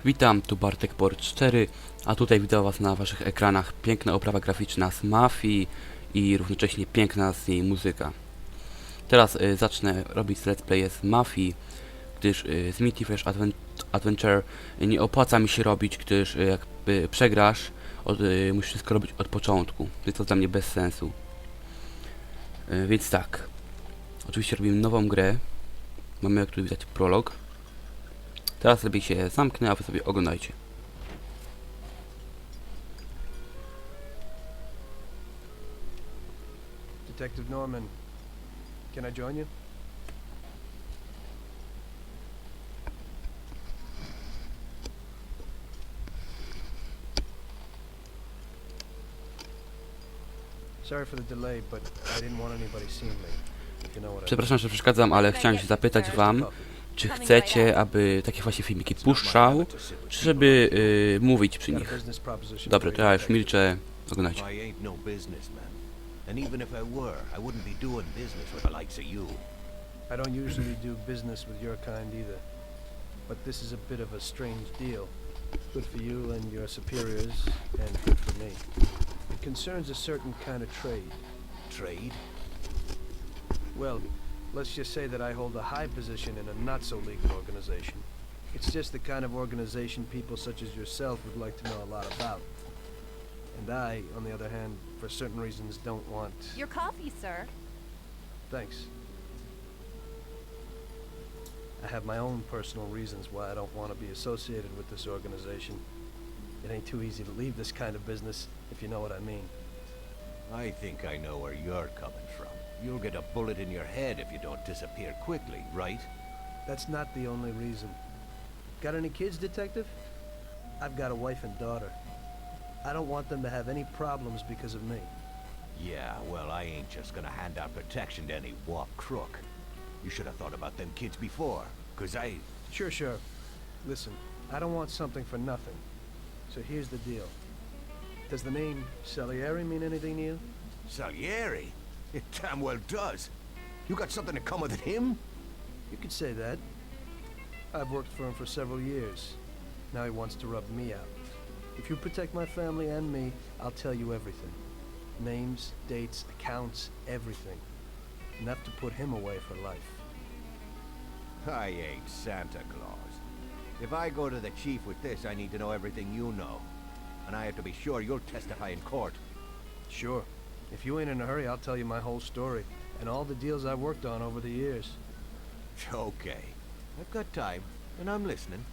Witam, tu Bartek Port 4, a tutaj widzę was na waszych ekranach piękna oprawa graficzna z Mafii i równocześnie piękna z niej muzyka. Teraz zacznę robić let's play z Mafii, gdyż z Fresh Adventure nie opłaca mi się robić, gdyż jakby przegrasz, musisz wszystko robić od początku. Jest to dla mnie bez sensu. Więc tak, oczywiście robimy nową grę. Mamy, jak tu widać, prolog. Teraz lepiej się zamknę, a wy sobie oglądajcie. Detective Norman, can I join you? Sorry for the delay, but I didn't want anybody seeing me. You know what I mean. Przepraszam, że przeszkadzam, ale chciałem się zapytać wam, czy chcecie, aby takie właśnie filmiki puszczał, czy żeby mówić przy nich. Dobrze, to ja już milczę, oglądajcie. I don't usually do business with your kind either, but this is a bit of a strange deal. Good for you and your superiors, and good for me. It concerns a certain kind of trade. Trade? Well, let's just say that I hold a high position in a not-so-legal organization. It's just the kind of organization people such as yourself would like to know a lot about. And I, on the other hand, for certain reasons don't want... Your coffee, sir. Thanks. I have my own personal reasons why I don't want to be associated with this organization. It ain't too easy to leave this kind of business, if you know what I mean. I think I know where you're coming from. You'll get a bullet in your head if you don't disappear quickly, right? That's not the only reason. Got any kids, Detective? I've got a wife and daughter. I don't want them to have any problems because of me. Yeah, well, I ain't just gonna hand out protection to any walk crook. You should have thought about them kids before, 'cause I... Sure. Listen, I don't want something for nothing. So here's the deal. Does the name Salieri mean anything to you? Salieri? It damn well does. You got something to come with him? You could say that. I've worked for him for several years. Now he wants to rub me out. If you protect my family and me, I'll tell you everything. Names, dates, accounts, everything. Enough to put him away for life. I ain't Santa Claus. If I go to the chief with this, I need to know everything you know. And I have to be sure you'll testify in court. Sure. If you ain't in a hurry, I'll tell you my whole story and all the deals I've worked on over the years. Okay. I've got time, and I'm listening.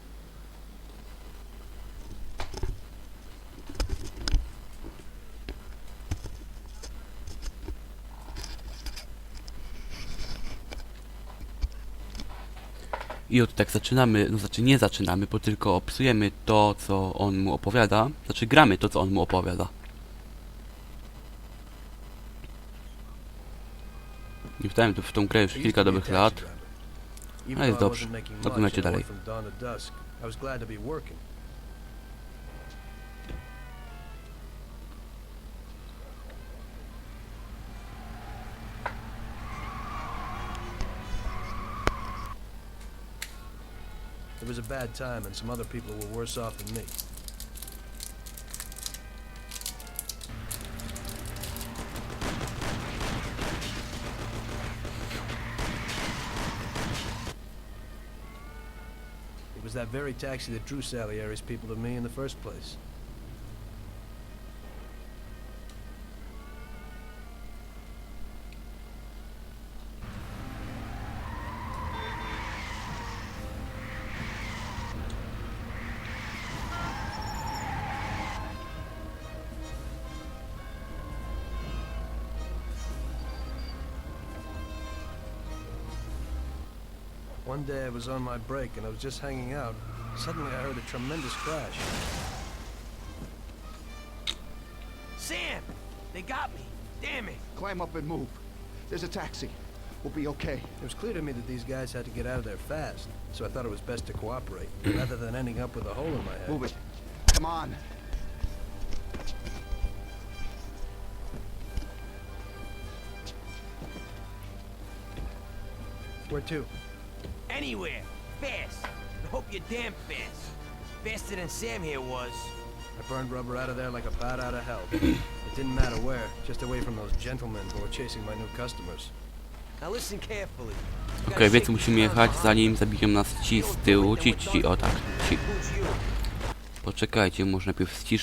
I od tak zaczynamy, no znaczy nie zaczynamy, bo tylko opisujemy to, co on mu opowiada. Znaczy gramy to, co on mu opowiada. Nie wdałem w tą grę już kilka dobrych lat. A jest dobrze. Oglądajcie dalej. It was a bad time and some other people were worse off than me. It was that very taxi that drew Salieri's people to me in the first place. One day I was on my break and I was just hanging out. Suddenly I heard a tremendous crash. Sam! They got me! Damn it! Climb up and move. There's a taxi. We'll be okay. It was clear to me that these guys had to get out of there fast, so I thought it was best to cooperate, rather than ending up with a hole in my head. Move it. Come on. Where to? Anywhere! Fast! I hope you're damn fast! Faster than Sam here was. I burned rubber out of there like a bat out of hell. It didn't matter where, just away from those gentlemen who were chasing my new customers. Now listen carefully. Okej, więc musimy jechać, zanim zabiją nas ci z tyłu. O tak. Ci. Poczekajcie, może najpierw ściszę.